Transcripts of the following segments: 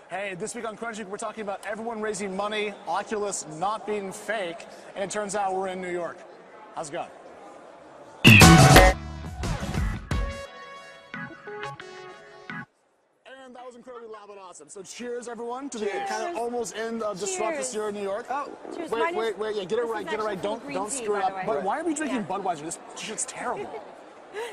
Hey, this week on CrunchWeek, we're talking about everyone raising money, Oculus not being fake, and it turns out we're in New York. How's it going? And that was incredibly loud and awesome. So cheers, everyone, to the kind of almost end of Disrupt this year in New York. Oh, cheers. Wait, yeah, get it right. Don't screw it up. But why are we drinking Budweiser? This shit's terrible.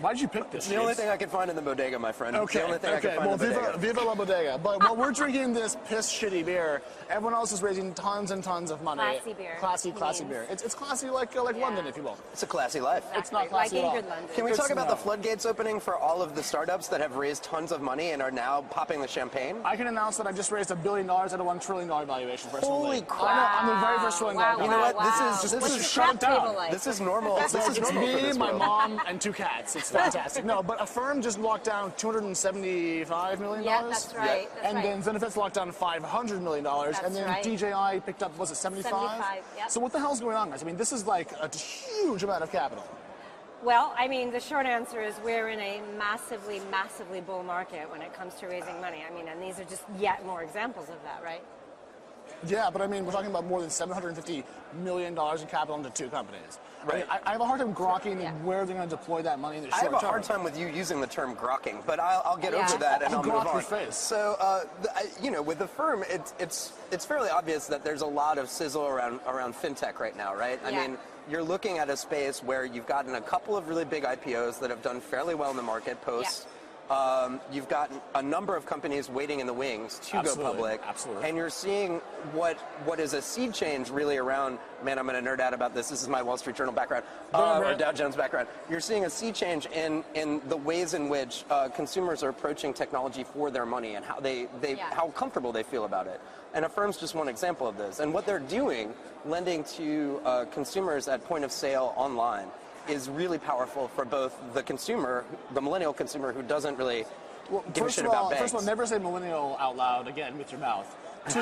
Why did you pick this? It's the only thing I could find in the bodega, my friend. Okay, the only thing I could find in the bodega. Viva la bodega. But while we're drinking this piss shitty beer, everyone else is raising tons and tons of money. Classy beer. Classy beer. It's classy like London, if you will. It's a classy life. Exactly. It's not classy like at all. Ingrid Lunden. Can we talk about the floodgates opening for all of the startups that have raised tons of money and are now popping the champagne? I can announce that I just raised $1 billion at a $1 trillion valuation. Holy crap! I'm the very first one. You know what? Wow. This is shut it down. Like? This is normal. This is It's normal. me, my mom, and 2 cats. It's fantastic. No, but Affirm just locked down $275 million. Yeah, that's right. Yeah. That's and then Zenefits locked down $500 million. And then DJI picked up, was it 75? 75, yep. So what the hell's going on, guys? I mean, this is like a huge amount of capital. Well, I mean, the short answer is we're in a massively, massively bull market when it comes to raising money. I mean, and these are just yet more examples of that, right? Yeah, but I mean, we're talking about more than $750 million in capital into 2 companies. Right. I have a hard time grokking where they're going to deploy that money in the short term. I have a hard time with you using the term grokking, but I'll get over that and I'll move on. Your face. So, you know, with the firm, it's fairly obvious that there's a lot of sizzle around fintech right now, right? Yeah. I mean, you're looking at a space where you've gotten a couple of really big IPOs that have done fairly well in the market post. You've got a number of companies waiting in the wings to go public. Absolutely. And you're seeing what is a seed change really around, man, I'm going to nerd out about this. This is my Wall Street Journal background, or Dow Jones background. You're seeing a sea change in the ways in which consumers are approaching technology for their money and how how comfortable they feel about it. And Affirm's just one example of this. And what they're doing, lending to consumers at point of sale online, is really powerful for both the consumer, the millennial consumer who doesn't really give a shit about banks. First of all, never say millennial out loud again with your mouth. 2,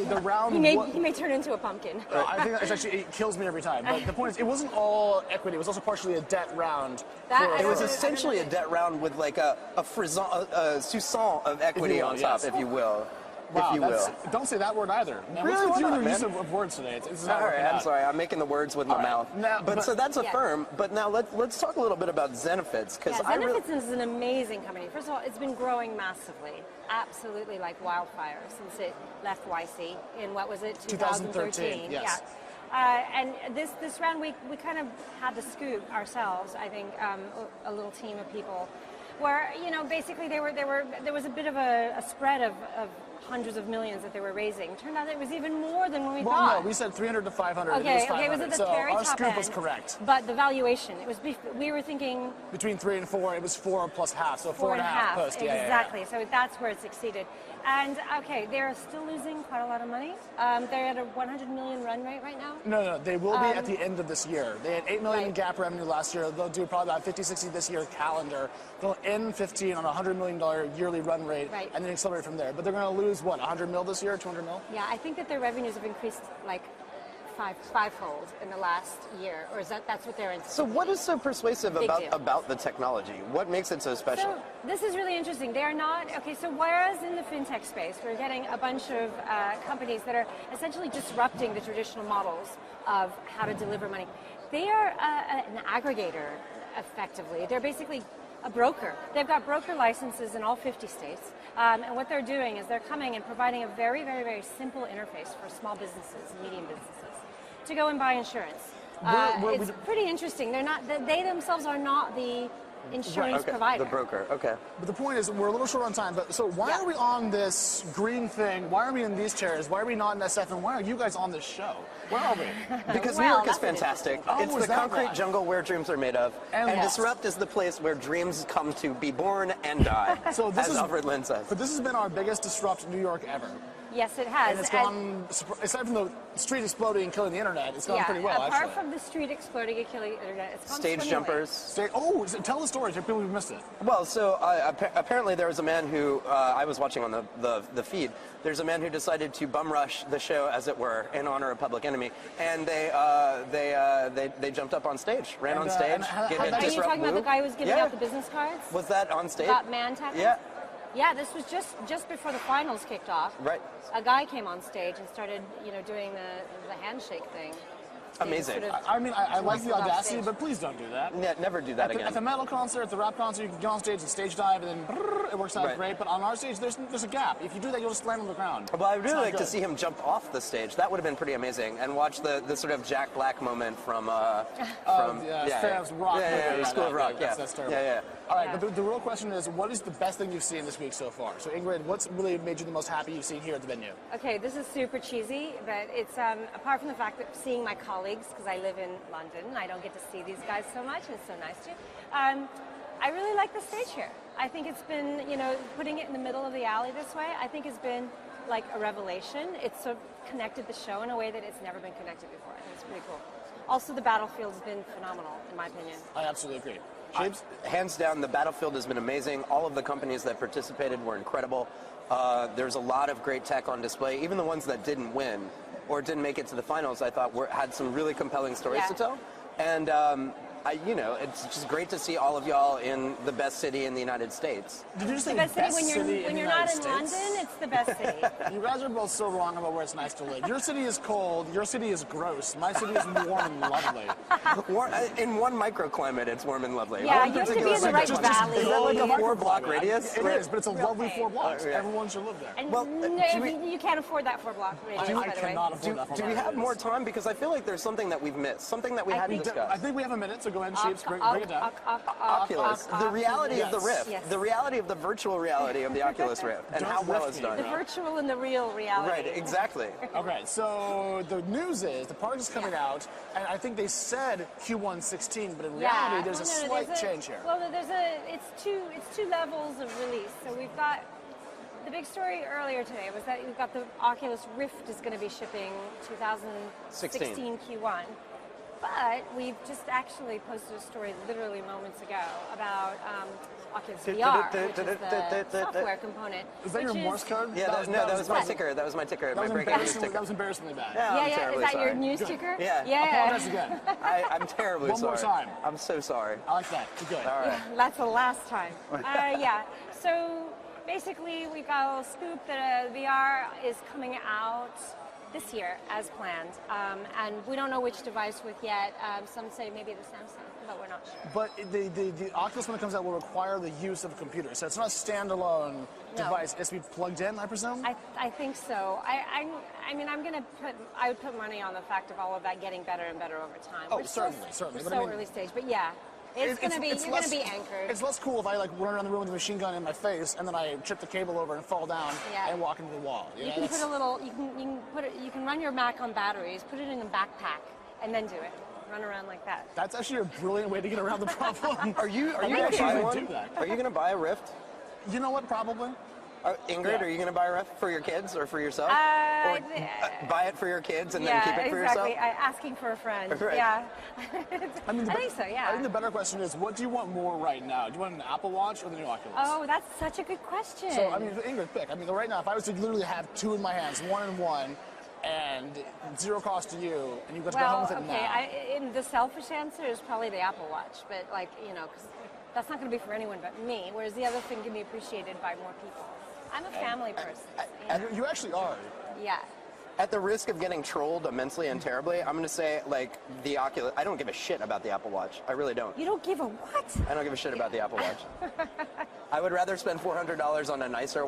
the round... He may turn into a pumpkin. I think it kills me every time. But the point is, it wasn't all equity. It was also partially a debt round. It was essentially a debt round with like a soupçon of equity on top, if you will. Wow, if you will. Don't say that word either. Really? What's your use of words today? It's not all right, I'm out. sorry. I'm making the words with my mouth. But so that's Affirm. But now let's talk a little bit about Zenefits, because Zenefits is an amazing company. First of all, it's been growing massively, absolutely like wildfire since it left YC in what was it, 2013? Yes. Yeah. And this round we kind of had the scoop ourselves. I think a little team of people, where basically there was a bit of a spread of hundreds of millions that they were raising. Turned out it was even more than when we thought. Well, no, we said 300 to 500. Okay, it was 500. It was at the so very our top scoop end, was correct. But the valuation, we were thinking between 3 and 4. It was 4 plus half, so 4.5 post. Exactly. Yeah. So that's where it's exceeded. And okay, they're still losing quite a lot of money. They're at a 100 million run rate right now. No, they will be at the end of this year. They had $8 million in GAAP revenue last year. They'll do probably about 50, 60 this year calendar. They'll end 15 on a $100 million yearly run rate, and then accelerate from there. But they're going to lose what, 100 mil this year, 200 mil? Yeah, I think that their revenues have increased like fivefold in the last year, or that's what they're anticipating. So what is so persuasive about the technology? What makes it so special? So this is really interesting. They are not, so whereas in the fintech space, we're getting a bunch of companies that are essentially disrupting the traditional models of how to deliver money. They are an aggregator, effectively. They're basically a broker. They've got broker licenses in all 50 states. And what they're doing is they're coming and providing a very, very, very simple interface for small businesses and medium businesses to go and buy insurance. It's pretty interesting. They themselves are not the insurance provider. The broker, okay. But the point is, we're a little short on time, but so why are we on this green thing? Why are we in these chairs? Why are we not in SF? And why are you guys on this show? Where are we? Because New York is fantastic. It's the concrete jungle where dreams are made of. And Disrupt is the place where dreams come to be born and die, so as Alfred Lin says. But this has been our biggest Disrupt New York ever. Yes, it has. And it's gone, aside from the street exploding and killing the internet, it's gone pretty well, apart from the street exploding and killing the internet, it's gone Stage jumpers. Tell the story, people who missed it. Well, so apparently there was a man who, I was watching on the feed, there's a man who decided to bum rush the show, as it were, in honor of Public Enemy, and they jumped up on stage, ran on stage. Are you talking about the guy who was giving out the business cards? Was that on stage? Got man tackled? Yeah. Yeah, this was just before the finals kicked off. Right. A guy came on stage and started, doing the handshake thing. Amazing. Sort of I mean, I like the audacity, stage. but please don't do that. Yeah, never do that again. At the metal concert, at the rap concert, you can get on stage and stage dive, and then brrr, it works out great. But on our stage, there's a gap. If you do that, you'll just land on the ground. Well, I'd really like to see him jump off the stage. That would have been pretty amazing. And watch the sort of Jack Black moment from Rock. School of Rock. That's terrible. Yeah. All right, but the real question is, what is the best thing you've seen this week so far? So, Ingrid, what's really made you the most happy you've seen here at the venue? Okay, this is super cheesy, but it's apart from the fact that seeing my colleagues, because I live in London, I don't get to see these guys so much, and it's so nice to. I really like the stage here. I think it's been, putting it in the middle of the alley this way, I think has been like a revelation. It's sort of connected the show in a way that it's never been connected before. I think it's pretty cool. Also, the battlefield has been phenomenal, in my opinion. I absolutely agree. Hands down, the battlefield has been amazing. All of the companies that participated were incredible. There's a lot of great tech on display. Even the ones that didn't win or didn't make it to the finals, I thought had some really compelling stories to tell. And it's just great to see all of y'all in the best city in the United States. Did you just say the best city when you're not in States? London? It's the best city. You guys are both so wrong about where it's nice to live. Your city is cold. Your city is gross. My city is warm and lovely. In one microclimate, it's warm and lovely. Yeah, you have to be in the right valley. Is that like a 4-block radius? It is, but it's a lovely 4 blocks. Everyone should live there. And Well, you can't afford that 4-block radius, by the way. I cannot afford that 4 Do we have more time? Because I feel like there's something that we've missed, something that we hadn't discussed. I think we have a minute, so go ahead and bring it down. Oculus, the reality of the Rift, Yes. the reality of the virtual reality of the Oculus Rift, and how well it's done. The virtual and the real reality. Right, exactly. Okay, so the news is the product is coming out, and I think they said Q1 16, but in reality, there's a slight change here. Well, it's two levels of release. So we've got the big story earlier today was that we've got the Oculus Rift is going to be shipping 2016 Q1. But we've just actually posted a story literally moments ago about Oculus VR, which is the software component. Is that your Morse code? Yeah, that was my ticker. That was my ticker. That was embarrassingly bad. Yeah. Is that your news ticker? Yeah. Apologize again. I'm terribly sorry. One more time. I'm so sorry. I like that. You're good. All right. Yeah, that's the last time. So basically, we've got a little scoop that VR is coming out this year as planned, and we don't know which device with yet. Some say maybe the Samsung, but we're not sure. But the Oculus, when it comes out, will require the use of a computer, so it's not a standalone device. It's to be plugged in, I presume. I think so. I mean, I would put money on the fact of all of that getting better and better over time. Oh, certainly. We're so early stage, but yeah. You're going to be anchored. It's less cool if I run around the room with a machine gun in my face and then I trip the cable over and fall down and walk into the wall. You can put a little. You can run your Mac on batteries, put it in a backpack, and then do it. Run around like that. That's actually a brilliant way to get around the problem. Are you going to buy one? Are you going to buy a Rift? You know what? Probably. Ingrid, are you going to buy a Rift for your kids or for yourself? Or buy it for your kids and then keep it for yourself? Yeah, exactly. Asking for a friend. Right. Yeah. I think so, yeah. I think the better question is, what do you want more right now? Do you want an Apple Watch or the new Oculus? Oh, that's such a good question. So, Ingrid, pick. Right now, if I was to literally have 2 in my hands, 1 and 1, and 0 cost to you, and you got to go home with it now. The selfish answer is probably the Apple Watch, but because that's not going to be for anyone but me, whereas the other thing can be appreciated by more people. I'm a family person. You actually are. Yeah. At the risk of getting trolled immensely and terribly, I'm going to say, the Oculus. I don't give a shit about the Apple Watch. I really don't. You don't give a what? I don't give a shit about the Apple Watch. I would rather spend $400 on a nicer,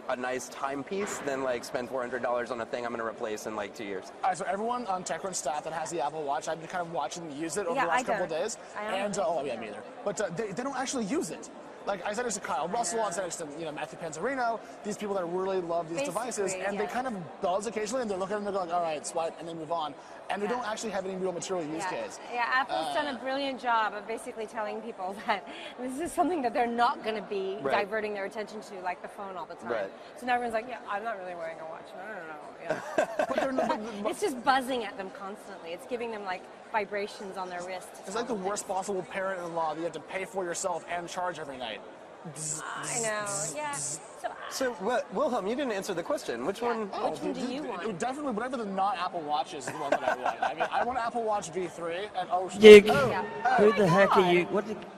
a nice timepiece than spend $400 on a thing I'm going to replace in 2 years. All right, so everyone on TechCrunch staff that has the Apple Watch, I've been kind of watching them use it over the last couple of days. Me either. But they don't actually use it. I said next to Kyle Russell, I said next to Matthew Panzarino, these people that really love these devices, and they kind of buzz occasionally, and they look at them and they're like, all right, swipe, and then move on. And they don't actually have any real material use case. Yeah, Apple's done a brilliant job of basically telling people that this is something that they're not going to be diverting their attention to, like the phone all the time. Right. So now everyone's like, yeah, I'm not really wearing a watch. I don't know. It's just buzzing at them constantly. It's giving them vibrations on their wrist. It's like the worst possible parent-in-law that you have to pay for yourself and charge every night. I know, yeah. So Wilhelm, you didn't answer the question. Which one? Which one do you want? Definitely whatever the not Apple Watch is the one that I want. I want Apple Watch V3 and who the heck are you?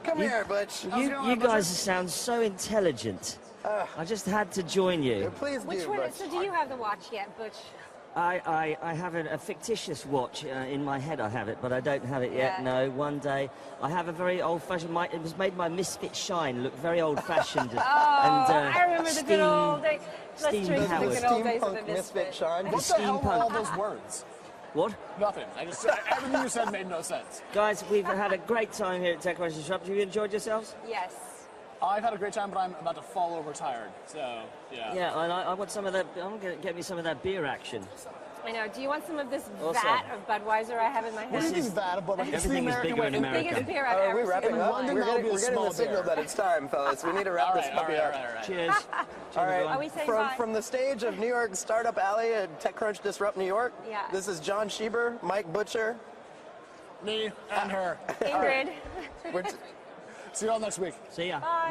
Come here, Butch. You guys sound so intelligent. I just had to join you. Please Which do. one? Butch. So do you have the watch yet, Butch? I have a fictitious watch in my head. I have it, but I don't have it yet. Yeah. No, one day I have a very old-fashioned. It was made by Misfit Shine. Look very old-fashioned. I remember the good old days. Let's steam drink the powered. good old days of the Steampunk Misfit Misfit. Shine. What the hell were all steampunk. those words? What? Nothing. Everything you said made no sense. Guys, we've had a great time here at TechCrunch Disrupt. Have you enjoyed yourselves? Yes. I've had a great time, but I'm about to fall over tired. So, yeah. Yeah, and I want some of that. I'm going to get me some of that beer action. I know. Do you want some of this Also- vat of Budweiser I have in my What do hand? you think that? But like, it's the Everything is American bigger way. in The America. biggest beer I've Are ever we seen. wrapping In up? London, We're that would getting, be a we're getting the small signal beer. that it's time, fellas. We need to wrap this puppy up. Cheers. All right. Are we saying from, bye? from the stage of New York Startup Alley at TechCrunch Disrupt New York, Yeah. this is Jon Shieber, Mike Butcher. Me and her. Ingrid. We're See you all next week. See ya. Bye.